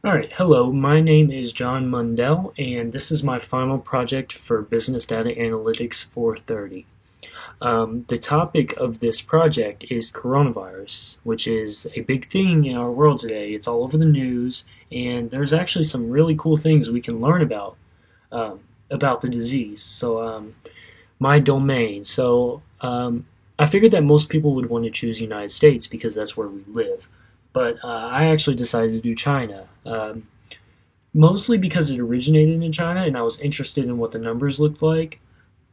Alright, hello, my name is John Mundell, and this is my final project for Business Data Analytics 430. The topic of this project is coronavirus, which is a big thing in our world today. It's all over the news, and there's actually some really cool things we can learn um, about the disease. My domain. I figured that most people would want to choose United States because that's where we live. But I actually decided to do China, mostly because it originated in China and I was interested in what the numbers looked like.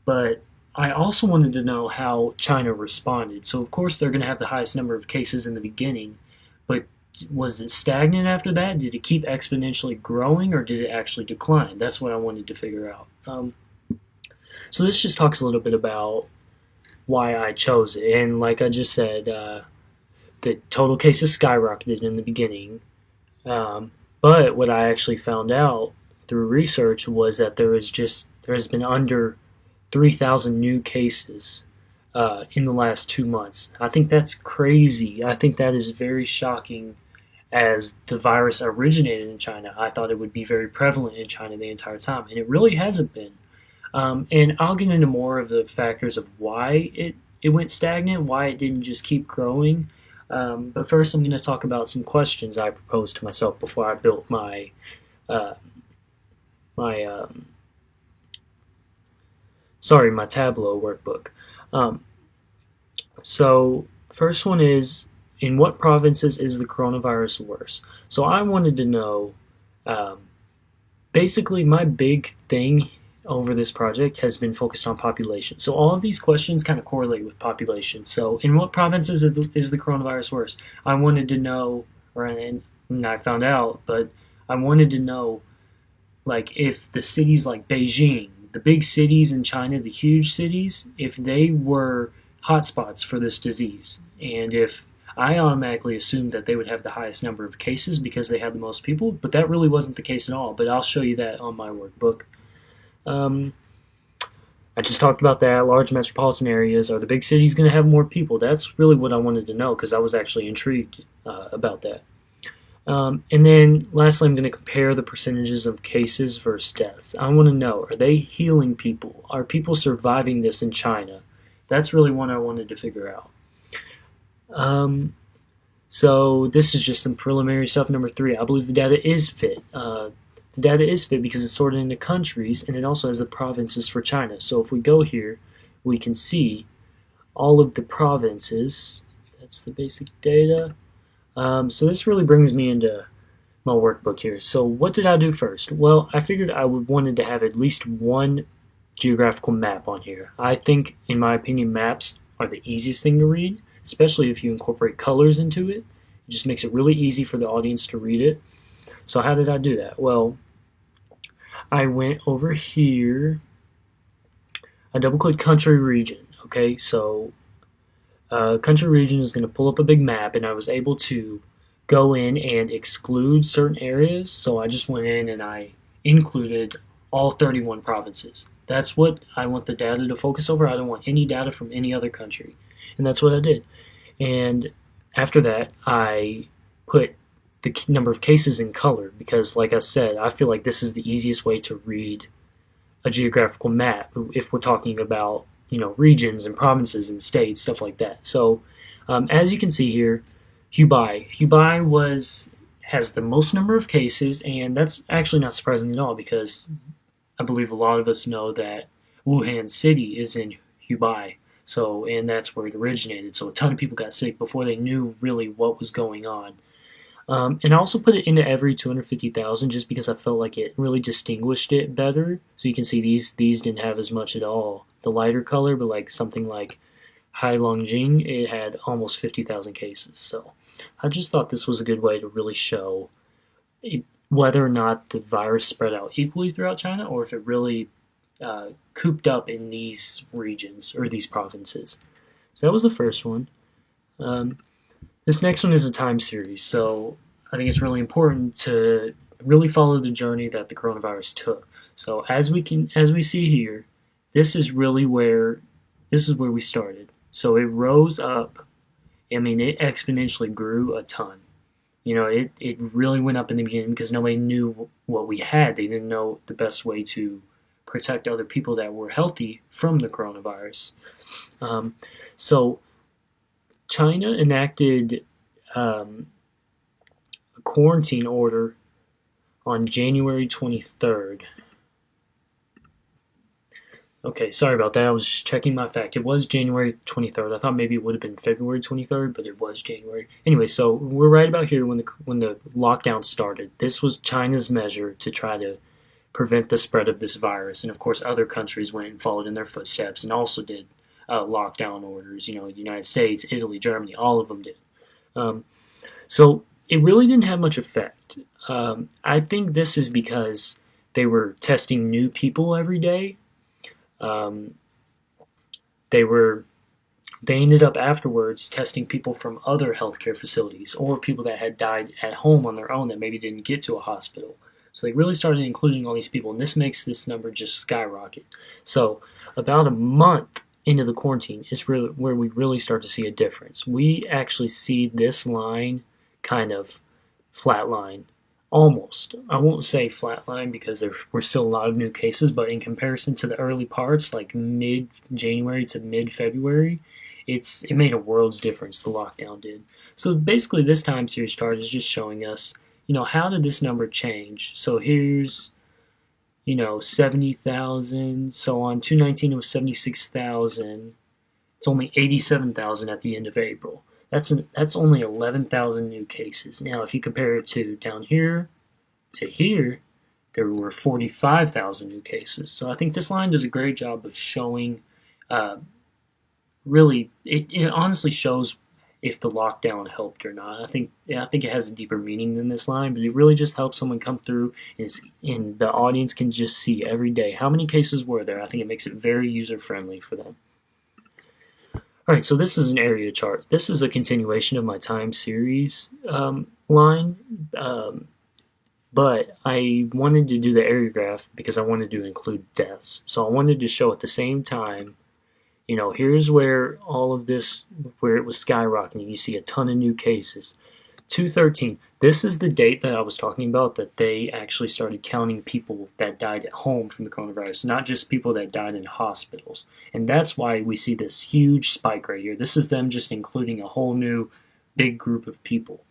But I also wanted to know how China responded. So, of course, they're going to have the highest number of cases in the beginning, but was it stagnant after that? Did it keep exponentially growing or did it actually decline? That's what I wanted to figure out. So, this just talks a little bit about why I chose it. And, like I just said, the total cases skyrocketed in the beginning. But what I actually found out through research was that there has been under 3,000 new cases in the last 2 months. I think that's crazy. I think that is very shocking. As the virus originated in China, I thought it would be very prevalent in China the entire time, and it really hasn't been. And I'll get into more of the factors of why it went stagnant, why it didn't just keep growing. But first, I'm going to talk about some questions I proposed to myself before I built uh, my my Tableau workbook. Um, First one is, in what provinces is the coronavirus worse? So I wanted to know. Um, Basically, my big thing over this project has been focused on population. So all of these questions kind of correlate with population. So in what provinces is the coronavirus worse? I wanted to know, and I found out, but I wanted to know, like, if the cities like Beijing, the big cities in China, the huge cities, if they were hotspots for this disease, and if I automatically assumed that they would have the highest number of cases because they had the most people, but that really wasn't the case at all. But I'll show you that on my workbook. Um, I just talked about that. Large metropolitan areas. Are the big cities going to have more people? That's really what I wanted to know because I was actually intrigued about that. And then lastly, I'm going to compare the percentages of cases versus deaths. I want to know, are they healing people? Are people surviving this in China? That's really what I wanted to figure out. So this is just some preliminary stuff. Number three, I believe the data is fit. The data is fit because it's sorted into countries and it also has the provinces for China. So if we go here, we can see all of the provinces. That's the basic data. So this really brings me into my workbook here. So what did I do first? Well, I figured I would wanted to have at least one geographical map on here. I think, in my opinion, maps are the easiest thing to read, especially if you incorporate colors into it. It just makes it really easy for the audience to read it. So how did I do that? Well, I went over here. I double-clicked country region. Okay, so country region is going to pull up a big map, and I was able to go in and exclude certain areas. So I just went in and I included all 31 provinces. That's what I want the data to focus over. I don't want any data from any other country. And that's what I did. And after that, I put the number of cases in color because, like I said, I feel like this is the easiest way to read a geographical map if we're talking about, regions and provinces and states, stuff like that. So as you can see here, Hubei has the most number of cases, and that's actually not surprising at all because I believe a lot of us know that Wuhan City is in Hubei. So, and that's where it originated. So a ton of people got sick before they knew really what was going on. And I also put it into every 250,000 just because I felt like it really distinguished it better. So you can see these didn't have as much at all. The lighter color, but like something like Heilongjiang, it had almost 50,000 cases. So I just thought this was a good way to really show whether or not the virus spread out equally throughout China or if it really cooped up in these regions or these provinces. So that was the first one. This next one is a time series, so I think it's really important to really follow the journey that the coronavirus took. So as we see here, this is where we started. So it rose up. I mean, it exponentially grew a ton. It really went up in the beginning because nobody knew what we had. They didn't know the best way to protect other people that were healthy from the coronavirus. Um, so China enacted um, a quarantine order on January 23rd. Okay, sorry about that. I was just checking my fact. It was January 23rd. I thought maybe it would have been February 23rd, but it was January. Anyway, so we're right about here when the lockdown started. This was China's measure to try to prevent the spread of this virus, and of course, other countries went and followed in their footsteps and also did lockdown orders. The United States, Italy, Germany, all of them did. Um, so it really didn't have much effect. I think this is because they were testing new people every day. Um, they were they ended up afterwards testing people from other healthcare facilities or people that had died at home on their own that maybe didn't get to a hospital. So they really started including all these people, and this makes this number just skyrocket. So about a month into the quarantine is really where we really start to see a difference. We actually see this line kind of flatline. Almost. I won't say flatline because there were still a lot of new cases, but in comparison to the early parts, like mid January to mid February, it made a world's difference. The lockdown did. So basically, this time series chart is just showing us, how did this number change? So here's, 70,000. So on 219 it was 76,000. It's only 87,000 at the end of April. That's only 11,000 new cases. Now, if you compare it to down here to here, there were 45,000 new cases. So I think this line does a great job of showing, really, it honestly shows if the lockdown helped or not. I think it has a deeper meaning than this line, but it really just helps someone come through, and the audience can just see every day how many cases were there. I think it makes it very user friendly for them. Alright, so this is an area chart. This is a continuation of my time series line, but I wanted to do the area graph because I wanted to include deaths. So I wanted to show at the same time, here's where all of this, where it was skyrocketing. You see a ton of new cases. 213. This is the date that I was talking about that they actually started counting people that died at home from the coronavirus, not just people that died in hospitals. And that's why we see this huge spike right here. This is them just including a whole new big group of people.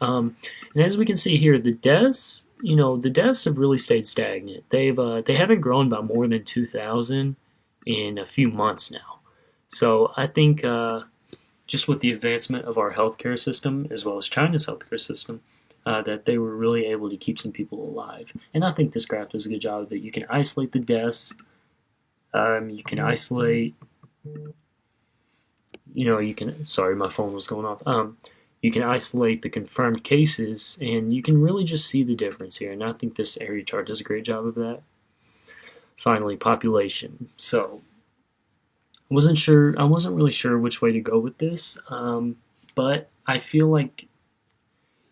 And as we can see here, the deaths, the deaths have really stayed stagnant. They haven't grown by more than 2,000 in a few months now. So I think just with the advancement of our healthcare system, as well as China's healthcare system, that they were really able to keep some people alive. And I think this graph does a good job of it. You can isolate the deaths. You can isolate, sorry, my phone was going off. You can isolate the confirmed cases, and you can really just see the difference here. And I think this area chart does a great job of that. Finally, population. So I wasn't really sure which way to go with this, but I feel like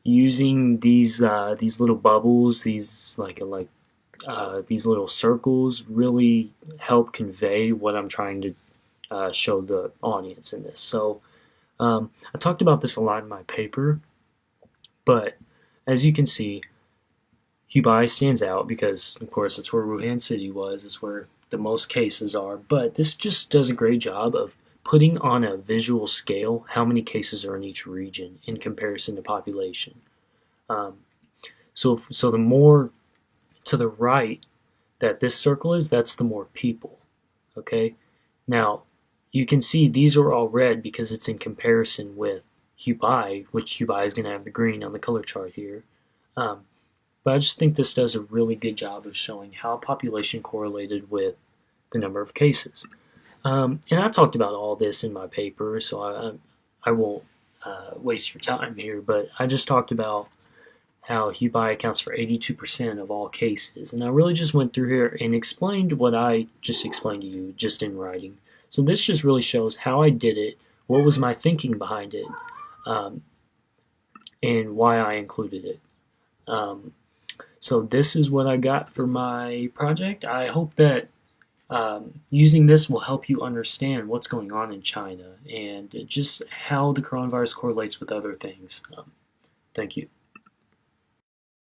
using these little bubbles, these little circles, really help convey what I'm trying to show the audience in this. So I talked about this a lot in my paper, but as you can see, Hubei stands out because, of course, it's where Wuhan City was. It's where the most cases are, but this just does a great job of putting on a visual scale how many cases are in each region in comparison to population. So the more to the right that this circle is, that's the more people. Okay, now you can see these are all red because it's in comparison with Hubei, which Hubei is going to have the green on the color chart here. But I just think this does a really good job of showing how population correlated with the number of cases. And I talked about all this in my paper, so I won't waste your time here, but I just talked about how Hubei accounts for 82% of all cases. And I really just went through here and explained what I just explained to you just in writing. So this just really shows how I did it, what was my thinking behind it, and why I included it. So this is what I got for my project. I hope that using this will help you understand what's going on in China and just how the coronavirus correlates with other things. Thank you.